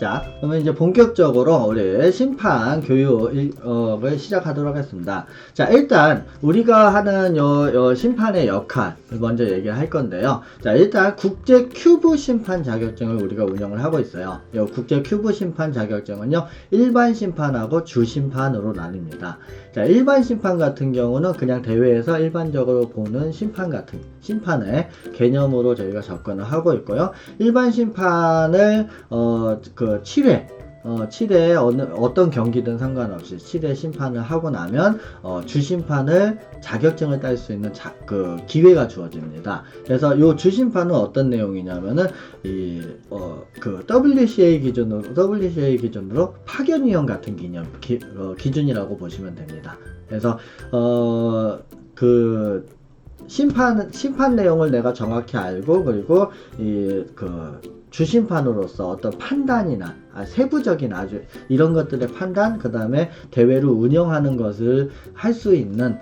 자, 그러면 이제 본격적으로 우리 심판 교육을 시작하도록 하겠습니다. 자, 일단 우리가 하는 요 심판의 역할을 먼저 얘기를 할 건데요. 자, 일단 국제 큐브 심판 자격증을 우리가 운영을 하고 있어요. 요 국제 큐브 심판 자격증은요, 일반 심판하고 주심판으로 나뉩니다. 자, 일반 심판 같은 경우는 그냥 대회에서 일반적으로 보는 심판의 개념으로 저희가 접근을 하고 있고요. 일반 심판을 7회 어떤 경기든 상관없이 7회 심판을 하고 나면 주심판을 자격증을 딸 수 있는 기회가 주어집니다. 그래서 이 주심판은 어떤 내용이냐면은 WCA 기준으로 파견위원 같은 기준이라고 보시면 됩니다. 그래서 심판 내용을 내가 정확히 알고, 그리고 주심판으로서 어떤 판단이나 세부적인 아주 이런 것들의 판단, 그 다음에 대회를 운영하는 것을 할 수 있는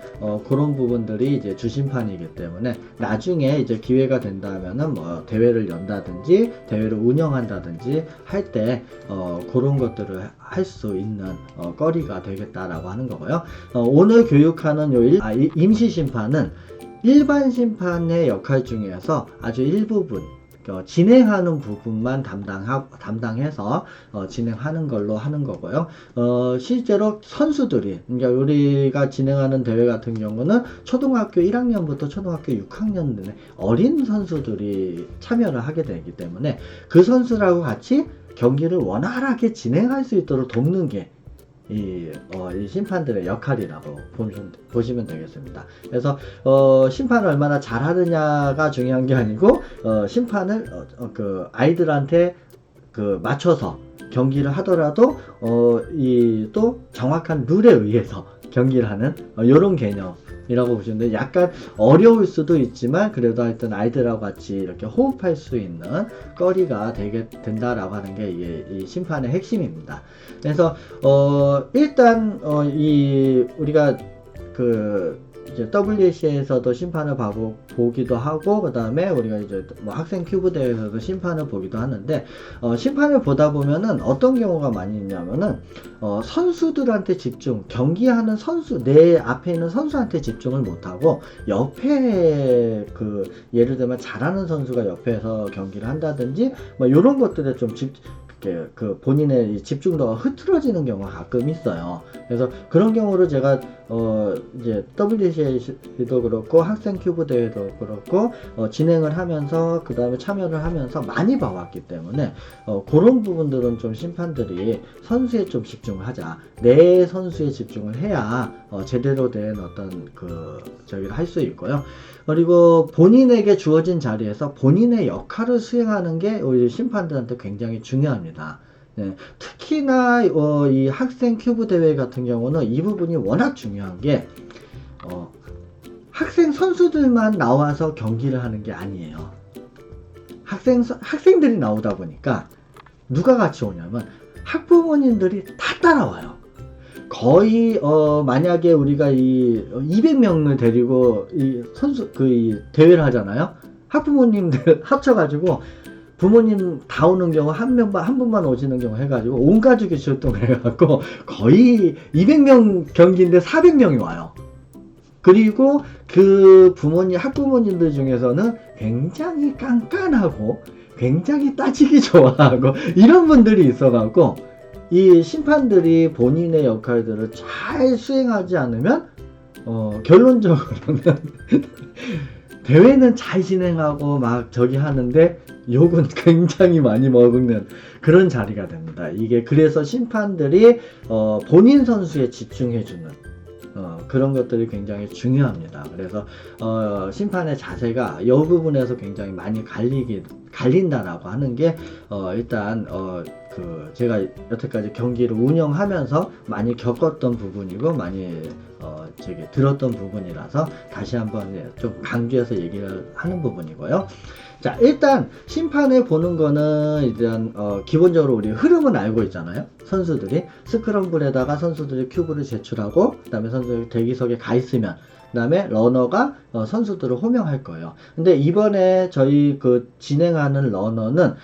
그런 부분들이 이제 주심판이기 때문에 나중에 이제 기회가 된다면은 뭐 대회를 연다든지 대회를 운영한다든지 할 때 그런 것들을 할 수 있는 거리가 되겠다라고 하는 거고요. 오늘 교육하는 임시 심판은 일반 심판의 역할 중에서 아주 일부분, 진행하는 부분만 담당해서 진행하는 걸로 하는 거고요. 실제로 선수들이, 그러니까 우리가 진행하는 대회 같은 경우는 초등학교 1학년부터 초등학교 6학년 어린 선수들이 참여를 하게 되기 때문에 그 선수라고 같이 경기를 원활하게 진행할 수 있도록 돕는 게 이 심판들의 역할이라고 보시면 되겠습니다. 그래서 심판을 얼마나 잘하느냐가 중요한 게 아니고 심판을 아이들한테 맞춰서 경기를 하더라도 또 정확한 룰에 의해서 경기를 하는 이런 개념이라고 보시면 돼요. 약간 어려울 수도 있지만 그래도 하여튼 아이들하고 같이 이렇게 호흡할 수 있는 거리가 된다라고 하는 게 이 심판의 핵심입니다. 그래서 일단 우리가 이제 WC에서도 심판을 보기도 하고, 그 다음에 우리가 이제 뭐 학생 큐브 대회에서도 심판을 보기도 하는데, 심판을 보다 보면은 어떤 경우가 많이 있냐면은, 선수들한테 경기하는 내 앞에 있는 선수한테 집중을 못하고, 옆에 예를 들면 잘하는 선수가 옆에서 경기를 한다든지, 뭐 요런 것들에 좀 본인의 집중도가 흐트러지는 경우가 가끔 있어요. 그래서 그런 경우를 제가 이제 WCA도 그렇고 학생 큐브 대회도 그렇고 진행을 하면서 그 다음에 참여를 하면서 많이 봐왔기 때문에 그런 부분들은 좀 심판들이 선수에 좀 집중을 하자, 내 선수에 집중을 해야 제대로 된 어떤 저기를 할 수 있고요. 그리고 본인에게 주어진 자리에서 본인의 역할을 수행하는 게 우리 심판들한테 굉장히 중요합니다. 네, 특히나 이 학생 큐브 대회 같은 경우는 이 부분이 워낙 중요한 게 학생 선수들만 나와서 경기를 하는 게 아니에요. 학생들이 나오다 보니까 누가 같이 오냐면 학부모님들이 다 따라와요. 거의 만약에 우리가 200명을 데리고 이 대회를 하잖아요. 학부모님들 합쳐가지고 부모님 다 오는 경우 한 분만 오시는 경우 해가지고 온 가족이 출동을 해갖고 거의 200명 경기인데 400명이 와요. 그리고 학부모님들 중에서는 굉장히 깐깐하고 굉장히 따지기 좋아하고 이런 분들이 있어갖고 이 심판들이 본인의 역할들을 잘 수행하지 않으면 결론적으로는 대회는 잘 진행하고 막 저기 하는데 욕은 굉장히 많이 먹는 그런 자리가 됩니다. 이게 그래서 심판들이 본인 선수에 집중해주는 그런 것들이 굉장히 중요합니다. 그래서 심판의 자세가 이 부분에서 굉장히 많이 갈린다라고 하는 게 일단 제가 여태까지 경기를 운영하면서 많이 겪었던 부분이고 많이 들었던 부분이라서 다시 한번 좀 강조해서 얘기를 하는 부분이고요. 자, 일단 심판을 보는 거는 일단 기본적으로 우리 흐름은 알고 있잖아요. 선수들이 스크럼블에다가 선수들이 큐브를 제출하고, 그 다음에 선수들이 대기석에 가 있으면 그다음에 러너가 선수들을 호명할 거예요. 근데 이번에 저희 그 진행하는 러너는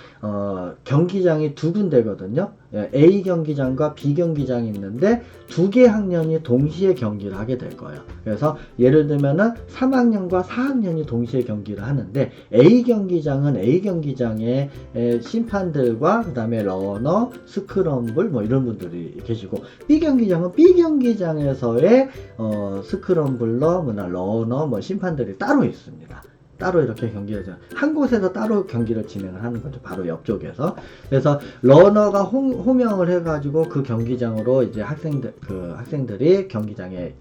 경기장이 두 군데거든요. A 경기장과 B 경기장이 있는데 두 개 학년이 동시에 경기를 하게 될 거예요. 그래서 예를 들면은 3학년과 4학년이 동시에 경기를 하는데 A 경기장은 A 경기장의 심판들과 그다음에 러너, 스크럼블 뭐 이런 분들이 계시고 B 경기장은 B 경기장에서의 스크럼블러, 뭐나 러너, 뭐 심판들이 따로 있습니다. 따로 이렇게 경기를 한 곳에서 따로 경기를 진행을 하는 거죠. 바로 옆쪽에서. 그래서 러너가 호명을 해가지고 그 경기장으로 이제 학생들이 경기장에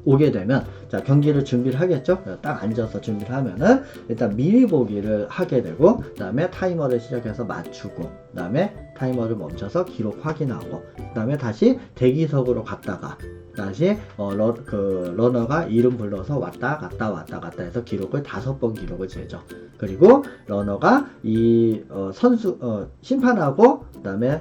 오게 되면 자 경기를 준비를 하겠죠. 딱 앉아서 준비를 하면은 일단 미리 보기를 하게 되고 그 다음에 타이머를 시작해서 맞추고 그 다음에 타이머를 멈춰서 기록 확인하고 그 다음에 다시 대기석으로 갔다가 다시 러너가 이름 불러서 왔다 갔다 해서 기록을 5번 기록을 재죠. 그리고 러너가 이 심판하고 그다음에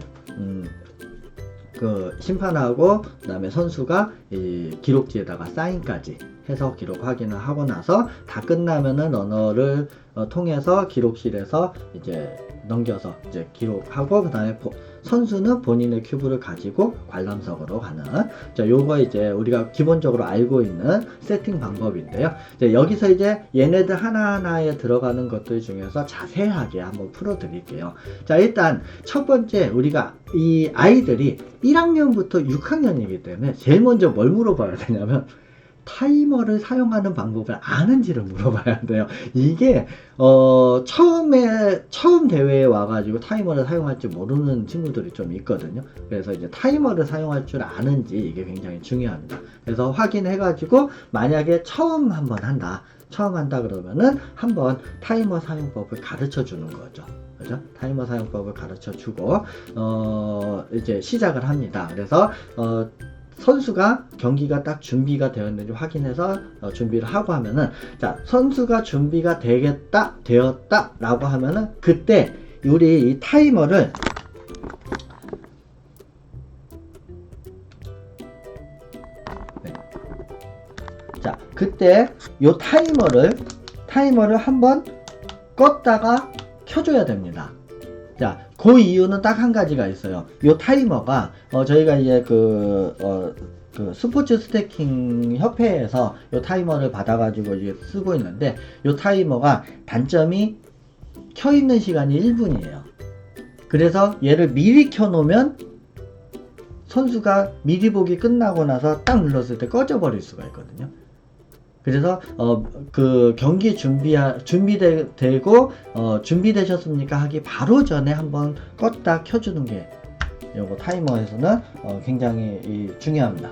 심판하고 그다음에 선수가 이 기록지에다가 사인까지 해서 기록 확인을 하고 나서 다 끝나면은 러너를 통해서 기록실에서 이제 넘겨서 이제 기록하고 그다음에 선수는 본인의 큐브를 가지고 관람석으로 가는 자 요거 이제 우리가 기본적으로 알고 있는 세팅 방법인데요. 이제 여기서 이제 얘네들 하나하나에 들어가는 것들 중에서 자세하게 한번 풀어 드릴게요. 자 일단 첫 번째 우리가 이 아이들이 1학년부터 6학년이기 때문에 제일 먼저 뭘 물어봐야 되냐면 타이머를 사용하는 방법을 아는지를 물어봐야 돼요. 이게 처음 대회에 와가지고 타이머를 사용할 줄 모르는 친구들이 좀 있거든요. 그래서 이제 타이머를 사용할 줄 아는지 이게 굉장히 중요합니다. 그래서 확인해가지고 만약에 처음 한다 그러면은 한번 타이머 사용법을 가르쳐 주는 거죠. 그죠? 타이머 사용법을 가르쳐 주고 이제 시작을 합니다. 그래서 선수가 경기가 딱 준비가 되었는지 확인해서 준비를 하고 하면은 자 선수가 준비가 되었다 라고 하면은 그때 우리 이 타이머를 자 그때 요 타이머를 한번 껐다가 켜줘야 됩니다. 자, 그 이유는 딱 한 가지가 있어요. 요 타이머가 저희가 이제 그 스포츠 스태킹 협회에서 요 타이머를 받아가지고 이제 쓰고 있는데 요 타이머가 단점이 켜 있는 시간이 1분이에요. 그래서 얘를 미리 켜놓으면 선수가 미리 보기 끝나고 나서 딱 눌렀을 때 꺼져버릴 수가 있거든요. 그래서 그 경기 준비되셨습니까 하기 바로 전에 한번 껐다 켜주는 게 요거 타이머에서는 굉장히 중요합니다.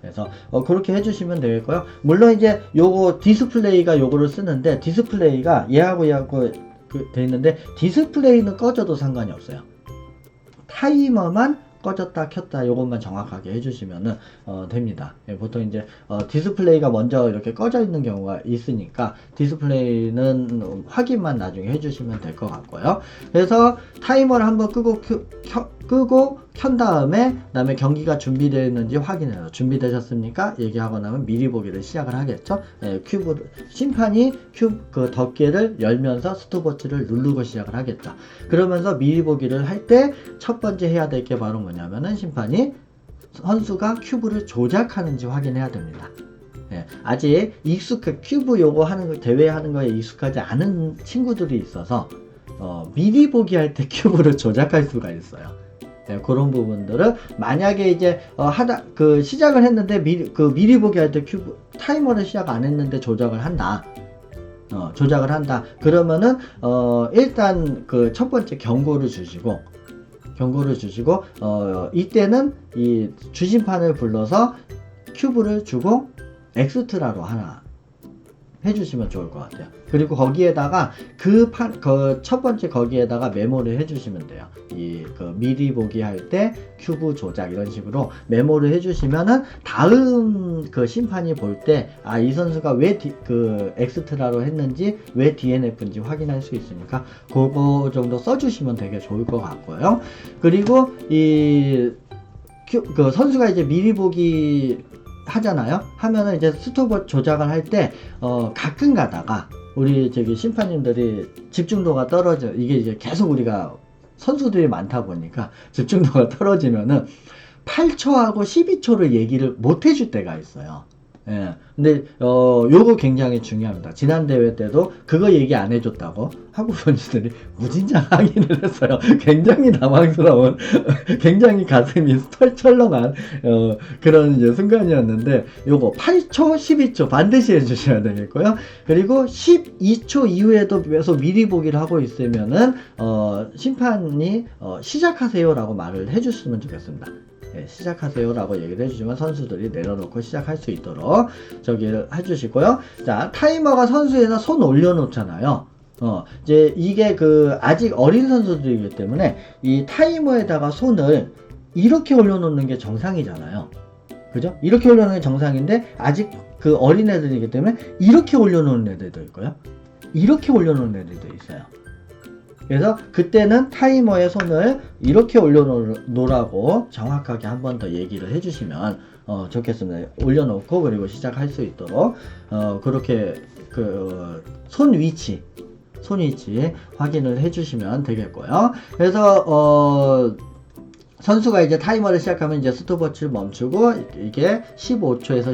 그래서 그렇게 해주시면 되겠고요. 물론 이제 요거 디스플레이가 요거를 쓰는데 디스플레이가 얘하고 돼 있는데 디스플레이는 꺼져도 상관이 없어요. 타이머만 꺼졌다 켰다 요것만 정확하게 해주시면은 됩니다. 보통 이제 디스플레이가 먼저 이렇게 꺼져 있는 경우가 있으니까 디스플레이는 확인만 나중에 해주시면 될 것 같고요. 그래서 타이머를 한번 끄고 켠 다음에 그다음에 경기가 준비되었는지 확인해서 준비되셨습니까? 얘기하고 나면 미리 보기를 시작을 하겠죠. 심판이 그 덮개를 열면서 스톱워치를 누르고 시작을 하겠죠. 그러면서 미리 보기를 할 때 첫 번째 해야 될 게 바로 뭐냐면은 심판이 선수가 큐브를 조작하는지 확인해야 됩니다. 아직 큐브 요거 하는 거 대회 하는 거에 익숙하지 않은 친구들이 있어서 미리 보기 할 때 큐브를 조작할 수가 있어요. 그런 부분들은 만약에 이제 시작을 했는데 미리 보기 할 때 타이머를 시작 안 했는데 조작을 한다. 그러면은 일단 그 첫 번째 경고를 주시고 이때는 이 주심판을 불러서 큐브를 주고 엑스트라로 하나 해주시면 좋을 것 같아요. 그리고 거기에다가 그 첫 번째 거기에다가 메모를 해주시면 돼요. 미리 보기 할 때 큐브 조작 이런 식으로 메모를 해주시면은 다음 그 심판이 볼 때 이 선수가 왜 엑스트라로 했는지 왜 DNF인지 확인할 수 있으니까 그거 정도 써주시면 되게 좋을 것 같고요. 그리고 선수가 이제 미리 보기 하잖아요. 하면은 이제 스톱워치 조작을 할 때 가끔 가다가 우리 저기 심판님들이 집중도가 떨어져, 이게 이제 계속 우리가 선수들이 많다 보니까 집중도가 떨어지면은 8초하고 12초를 얘기를 못 해줄 때가 있어요. 예. 근데, 요거 굉장히 중요합니다. 지난 대회 때도 그거 얘기 안 해줬다고 한국 선수들이 무진장 항의를 했어요. 굉장히 당황스러운, 굉장히 가슴이 철렁한, 그런 이제 순간이었는데, 요거 8초, 12초 반드시 해주셔야 되겠고요. 그리고 12초 이후에도 계속 미리 보기를 하고 있으면은, 심판이, 시작하세요라고 말을 해줬으면 좋겠습니다. 네, 시작하세요라고 얘기를 해주시면 선수들이 내려놓고 시작할 수 있도록 저기를 해주시고요. 자, 타이머가 선수에서 손 올려놓잖아요. 이제 이게 아직 어린 선수들이기 때문에 이 타이머에다가 손을 이렇게 올려놓는 게 정상이잖아요. 그죠? 이렇게 올려놓는 게 정상인데 아직 그 어린 애들이기 때문에 이렇게 올려놓는 애들도 있고요. 이렇게 올려놓는 애들도 있어요. 그래서 그때는 타이머에 손을 이렇게 올려놓으라고 정확하게 한 번 더 얘기를 해주시면 좋겠습니다. 올려놓고 그리고 시작할 수 있도록 그렇게 손 위치 확인을 해주시면 되겠고요. 그래서 선수가 이제 타이머를 시작하면 이제 스톱워치를 멈추고 이게 15초에서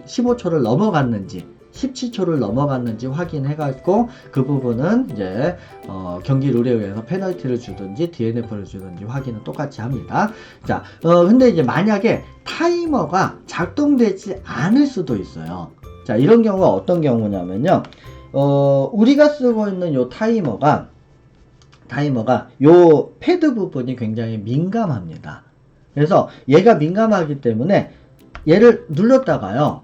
15초를 넘어갔는지 17초를 넘어갔는지 확인해가지고 그 부분은 이제 경기 룰에 의해서 페널티를 주든지 DNF를 주든지 확인은 똑같이 합니다. 자, 근데 이제 만약에 타이머가 작동되지 않을 수도 있어요. 자, 이런 경우가 어떤 경우냐면요. 우리가 쓰고 있는 요 타이머가 요 패드 부분이 굉장히 민감합니다. 그래서 얘가 민감하기 때문에 얘를 눌렀다가요.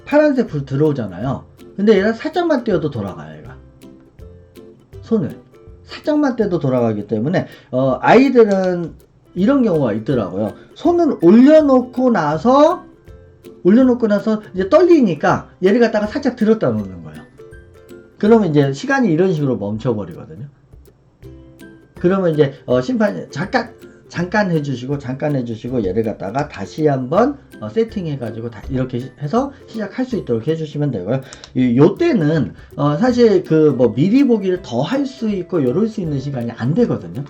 파란색 불 들어오잖아요. 근데 얘가 살짝만 떼어도 돌아가요. 얘가 손을 살짝만 떼도 돌아가기 때문에 아이들은 이런 경우가 있더라고요. 손을 올려놓고 나서 이제 떨리니까 얘를 갖다가 살짝 들었다 놓는 거예요. 그러면 이제 시간이 이런 식으로 멈춰버리거든요. 그러면 이제 심판이 잠깐 해주시고 얘를 갖다가 다시 한번 세팅해가지고 이렇게 해서 시작할 수 있도록 해주시면 되고요. 요때는 사실 미리 보기를 더 할 수 있고 이럴 수 있는 시간이 안 되거든요.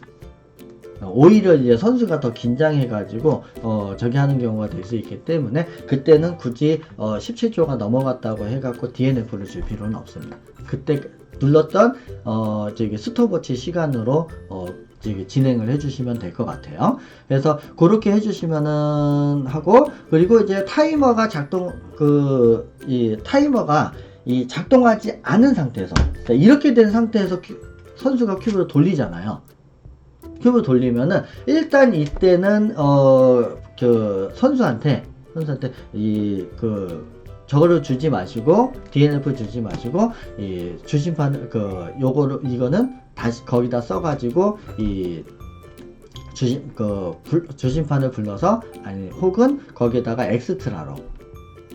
오히려 이제 선수가 더 긴장해가지고 저기 하는 경우가 될 수 있기 때문에 그때는 굳이 17초가 넘어갔다고 해갖고 DNF를 줄 필요는 없습니다. 그때 눌렀던 저기 스톱워치 시간으로 진행을 해주시면 될 것 같아요. 그래서 그렇게 해주시면은 하고, 그리고 이제 타이머가 작동하지 않은 상태에서, 이렇게 된 상태에서 선수가 큐브를 돌리잖아요. 큐브 돌리면은 일단 이때는 선수한테 저거를 주지 마시고 DNF 주지 마시고 이 주심판 이거는 다시 거기다 써가지고 이 주심판을 불러서 혹은 거기에다가 엑스트라로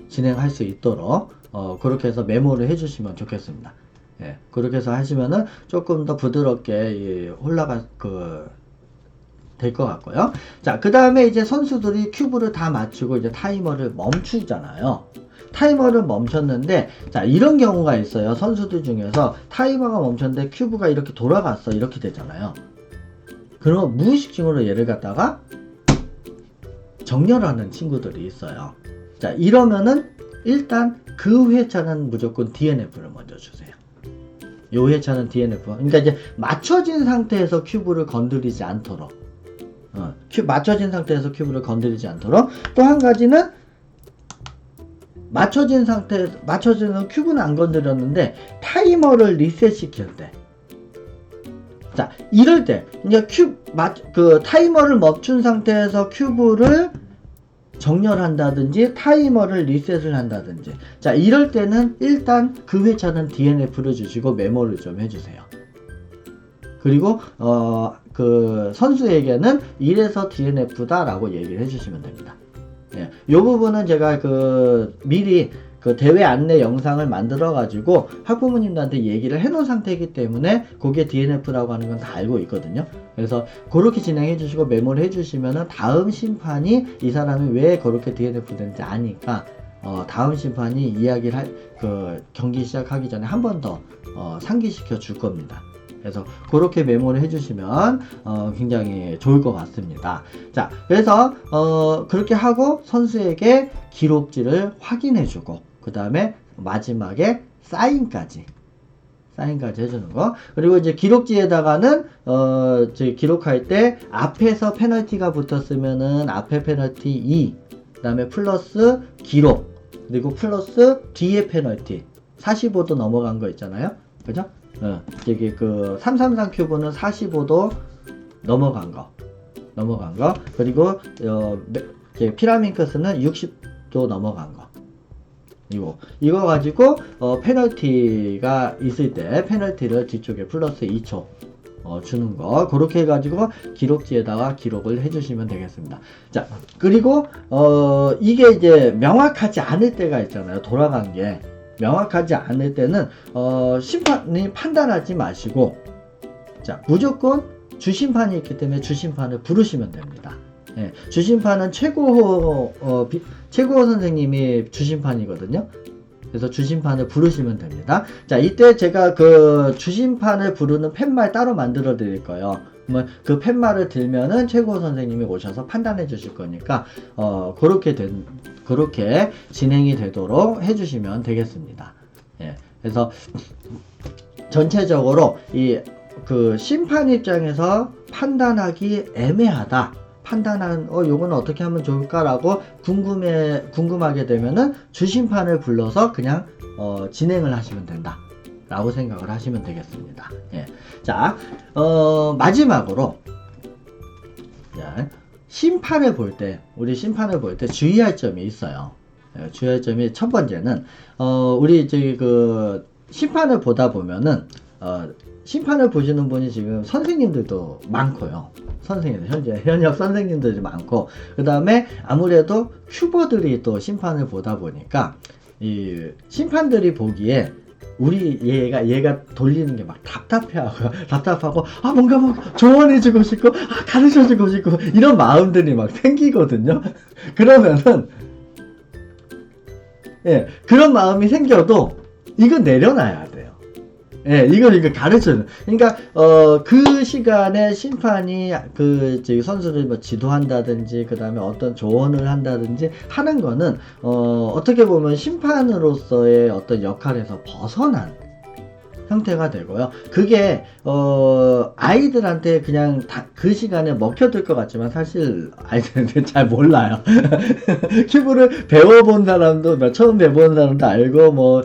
진행할 수 있도록 그렇게 해서 메모를 해주시면 좋겠습니다. 예, 그렇게 해서 하시면은 조금 더 부드럽게 될 것 같고요. 자, 그 다음에 이제 선수들이 큐브를 다 맞추고 이제 타이머를 멈추잖아요. 타이머를 멈췄는데, 자, 이런 경우가 있어요. 선수들 중에서 타이머가 멈췄는데 큐브가 이렇게 돌아갔어. 이렇게 되잖아요. 그러면 무의식적으로 얘를 갖다가 정렬하는 친구들이 있어요. 자, 이러면은 일단 그 회차는 무조건 DNF를 먼저 주세요. 요 회차는 DNF. 그러니까 이제 맞춰진 상태에서 큐브를 건드리지 않도록. 맞춰진 상태에서 큐브를 건드리지 않도록. 또 한 가지는 맞춰진 큐브는 안 건드렸는데 타이머를 리셋 시킬 때. 자, 이럴 때 이제 타이머를 멈춘 상태에서 큐브를 정렬한다든지 타이머를 리셋을 한다든지, 자, 이럴 때는 일단 그 회차는 DNF를 주시고 메모를 좀 해주세요. 그리고 선수에게는 이래서 DNF다 라고 얘기를 해주시면 됩니다. 예, 이 부분은 제가 미리 대회 안내 영상을 만들어 가지고 학부모님들한테 얘기를 해놓은 상태이기 때문에 그게 DNF라고 하는 건 다 알고 있거든요. 그래서 그렇게 진행해 주시고 메모를 해 주시면은 다음 심판이 이 사람이 왜 그렇게 DNF 된지 아니까 다음 심판이 이야기를 경기 시작하기 전에 한 번 더 상기시켜 줄 겁니다. 그래서 그렇게 메모를 해주시면 굉장히 좋을 것 같습니다. 자, 그래서 그렇게 하고 선수에게 기록지를 확인해주고 그 다음에 마지막에 사인까지 해주는 거. 그리고 이제 기록지에다가는 저희 기록할 때 앞에서 페널티가 붙었으면은 앞에 페널티 2, 그 다음에 플러스 기록, 그리고 플러스 뒤에 페널티 45도 넘어간 거 있잖아요. 그죠? 저기 333 큐브는 45도 넘어간 거. 그리고 피라민크스는 60도 넘어간 거. 이거 가지고 페널티가 있을 때 페널티를 뒤쪽에 플러스 2초 주는 거, 그렇게 해가지고 기록지에다가 기록을 해주시면 되겠습니다. 자, 그리고 이게 이제 명확하지 않을 때가 있잖아요. 돌아간 게 명확하지 않을 때는 심판이 판단하지 마시고, 자, 무조건 주심판이 있기 때문에 주심판을 부르시면 됩니다. 예, 주심판은 최고호 선생님이 주심판이거든요. 그래서 주심판을 부르시면 됩니다. 자, 이때 제가 주심판을 부르는 팻말 따로 만들어 드릴 거예요. 그러면 그 팻말을 들면은 최고호 선생님이 오셔서 판단해 주실 거니까 그렇게 진행이 되도록 해주시면 되겠습니다. 예, 그래서 전체적으로 심판 입장에서 판단하기 애매하다. 요거는 어떻게 하면 좋을까라고 궁금하게 되면은 주심판을 불러서 그냥 진행을 하시면 된다 라고 생각을 하시면 되겠습니다. 예. 자, 마지막으로, 심판을 볼 때 주의할 점이 있어요. 예, 주의할 점이, 첫 번째는 우리 심판을 보다 보면은 심판을 보시는 분이 지금 선생님들도 많고요. 현역 선생님들이 많고, 그 다음에 아무래도 큐버들이 또 심판을 보다 보니까 이 심판들이 보기에 얘가 돌리는 게 막 답답하고, 뭔가 막 조언해주고 싶고, 가르쳐주고 싶고, 이런 마음들이 막 생기거든요. 그러면은, 예, 그런 마음이 생겨도 이건 내려놔야 돼요. 예, 이걸 가르쳐요. 그러니까, 그 시간에 심판이 선수를 뭐 지도한다든지, 그 다음에 어떤 조언을 한다든지 하는 거는, 어떻게 보면 심판으로서의 어떤 역할에서 벗어난 형태가 되고요. 그게, 아이들한테 그냥 그 시간에 먹혀들 것 같지만 사실 아이들한테 잘 몰라요. 큐브를 배워본 사람도, 처음 배워본 사람도 알고,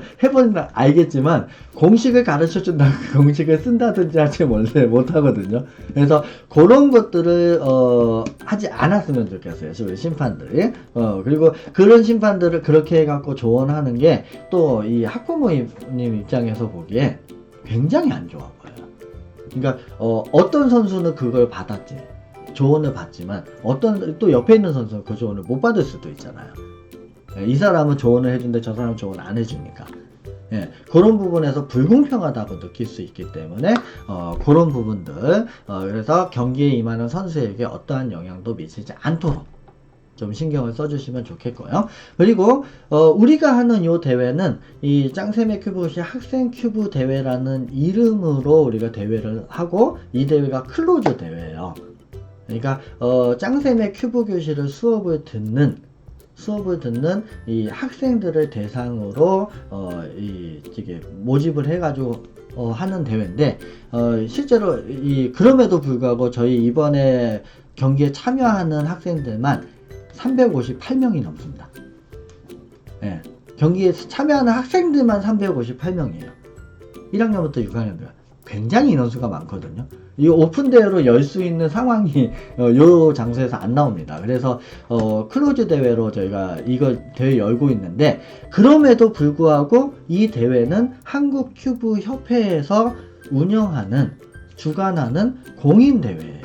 알겠지만, 공식을 가르쳐 준다고 공식을 쓴다든지 하지 못하거든요. 그래서 그런 것들을, 하지 않았으면 좋겠어요. 우리 심판들이. 그리고 그런 심판들을 그렇게 해갖고 조언하는 게 또 이 학부모님 입장에서 보기에 굉장히 안 좋아 보여요. 그러니까 어떤 선수는 그걸 받았지, 조언을 받지만 또 옆에 있는 선수는 그 조언을 못 받을 수도 있잖아요. 이 사람은 조언을 해준데 저 사람은 조언 안 해주니까. 예, 그런 부분에서 불공평하다고 느낄 수 있기 때문에 그런 부분들, 그래서 경기에 임하는 선수에게 어떠한 영향도 미치지 않도록 좀 신경을 써주시면 좋겠고요. 그리고 우리가 하는 이 대회는 이 짱쌤의 큐브시 학생 큐브 대회라는 이름으로 우리가 대회를 하고, 이 대회가 클로즈 대회예요. 그러니까 짱쌤의 큐브 교실을 수업을 듣는 이 학생들을 대상으로 모집을 해가지고 하는 대회인데, 실제로 그럼에도 불구하고 저희 이번에 경기에 참여하는 학생들만 358명이 넘습니다. 예, 경기에 참여하는 학생들만 358명이에요. 1학년부터 6학년들. 굉장히 인원수가 많거든요. 이 오픈 대회로 열 수 있는 상황이 요 장소에서 안 나옵니다. 그래서 클로즈 대회로 저희가 이거 대회 열고 있는데, 그럼에도 불구하고 이 대회는 한국 큐브 협회에서 주관하는 공인 대회예요.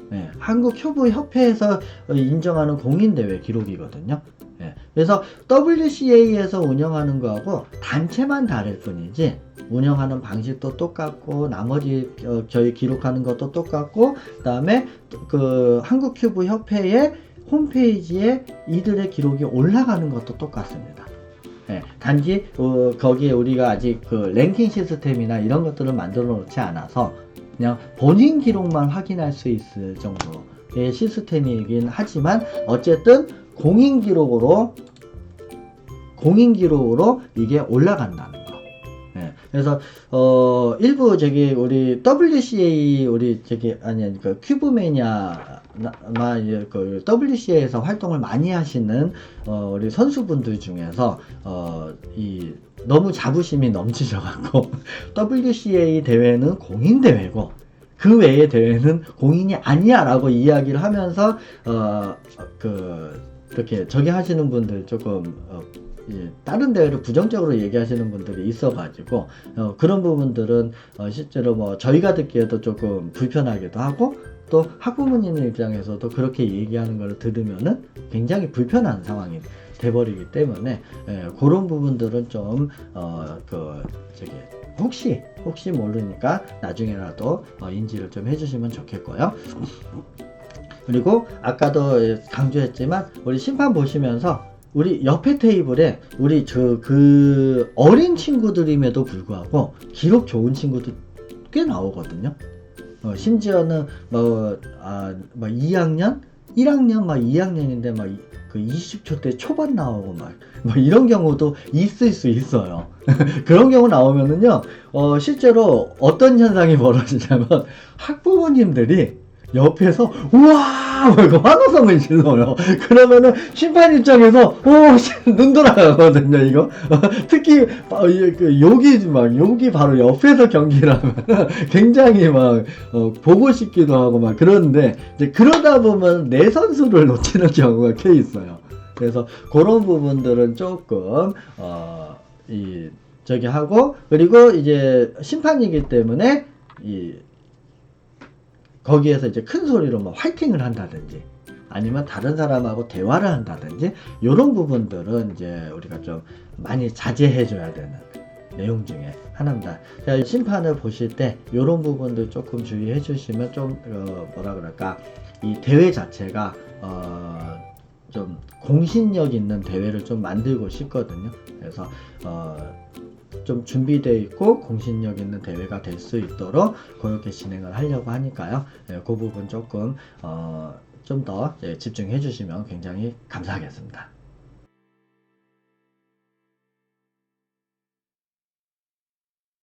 네, 한국 큐브 협회에서 인정하는 공인 대회 기록이거든요. 네, 그래서 WCA에서 운영하는 거하고 단체만 다를 뿐이지, 운영하는 방식도 똑같고, 나머지 저희 기록하는 것도 똑같고, 그 다음에 한국 큐브 협회의 홈페이지에 이들의 기록이 올라가는 것도 똑같습니다. 예, 단지 거기에 우리가 아직 그 랭킹 시스템이나 이런 것들을 만들어 놓지 않아서 그냥 본인 기록만 확인할 수 있을 정도의 시스템이긴 하지만 어쨌든 공인 기록으로 이게 올라간다는 거. 예, 그래서 일부 저기 우리 WCA 그 큐브매니아 그 WCA에서 활동을 많이 하시는 우리 선수분들 중에서 이 너무 자부심이 넘치셔갖고 WCA 대회는 공인 대회고 그 외의 대회는 공인이 아니야라고 이야기를 하면서 그렇게 저기 하시는 분들 조금 다른 대회를 부정적으로 얘기하시는 분들이 있어가지고 그런 부분들은 실제로 뭐 저희가 듣기에도 조금 불편하기도 하고 또 학부모님 입장에서도 그렇게 얘기하는 걸 들으면은 굉장히 불편한 상황이 돼버리기 때문에 그런 부분들은 좀 혹시 모르니까 나중에라도 인지를 좀 해주시면 좋겠고요. 그리고 아까도 강조했지만 우리 심판 보시면서 우리 옆에 테이블에 우리 그 어린 친구들임에도 불구하고 기록 좋은 친구들 꽤 나오거든요. 심지어는 2학년, 1학년, 2학년인데 그 20초 때 초반 나오고 이런 경우도 있을 수 있어요. 그런 경우 나오면은요, 실제로 어떤 현상이 벌어지냐면 학부모님들이 옆에서 우와 이거 환호성을 질러요. 그러면은 심판 입장에서 눈 돌아가거든요. 이거 특히 여기 바로 옆에서 경기를 하면 굉장히 보고 싶기도 하고 그런데 이제 그러다 보면 내 선수를 놓치는 경우가 꽤 있어요. 그래서 그런 부분들은 조금 저기 하고, 그리고 이제 심판이기 때문에 거기에서 이제 큰 소리로 화이팅을 한다든지 아니면 다른 사람하고 대화를 한다든지 이런 부분들은 이제 우리가 좀 많이 자제해 줘야 되는 내용 중에 하나입니다. 자, 심판을 보실 때 이런 부분들 조금 주의해 주시면 좀 이 대회 자체가 좀 공신력 있는 대회를 좀 만들고 싶거든요. 그래서 좀 준비되어 있고 공신력 있는 대회가 될 수 있도록 그렇게 진행을 하려고 하니까요. 그 부분 조금 좀 더 집중해 주시면 굉장히 감사하겠습니다.